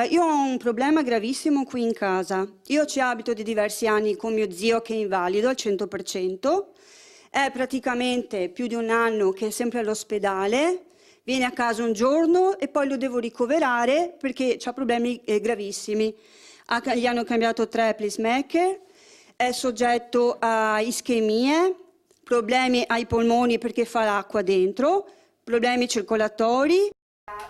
Io ho un problema gravissimo qui in casa. Io ci abito da diversi anni con mio zio che è invalido al 100%. È praticamente più di un anno che è sempre all'ospedale. Viene a casa un giorno e poi lo devo ricoverare perché ha problemi gravissimi. Gli hanno cambiato 3 pacemaker, è soggetto a ischemie, problemi ai polmoni perché fa l'acqua dentro, problemi circolatori.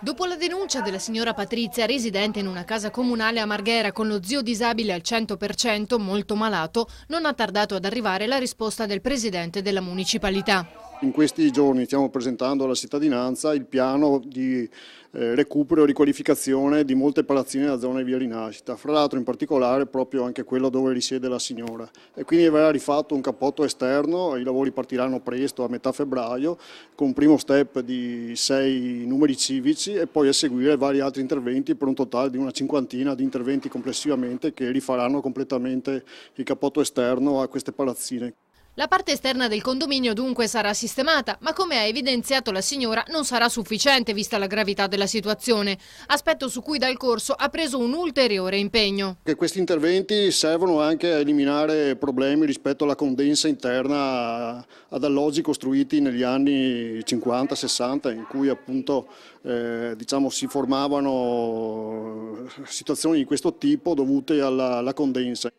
Dopo la denuncia della signora Patrizia, residente in una casa comunale a Marghera con lo zio disabile al 100%, molto malato, non ha tardato ad arrivare la risposta del presidente della municipalità. In questi giorni stiamo presentando alla cittadinanza il piano di recupero e riqualificazione di molte palazzine della zona di Via Rinascita, fra l'altro in particolare proprio anche quello dove risiede la signora. E quindi verrà rifatto un cappotto esterno, i lavori partiranno presto, a metà febbraio, con un primo step di 6 numeri civici e poi a seguire vari altri interventi per un totale di una cinquantina di interventi complessivamente che rifaranno completamente il cappotto esterno a queste palazzine. La parte esterna del condominio dunque sarà sistemata, ma come ha evidenziato la signora non sarà sufficiente vista la gravità della situazione, aspetto su cui dal corso ha preso un ulteriore impegno. Questi interventi servono anche a eliminare problemi rispetto alla condensa interna ad alloggi costruiti negli anni 50-60 in cui appunto si formavano situazioni di questo tipo dovute alla condensa.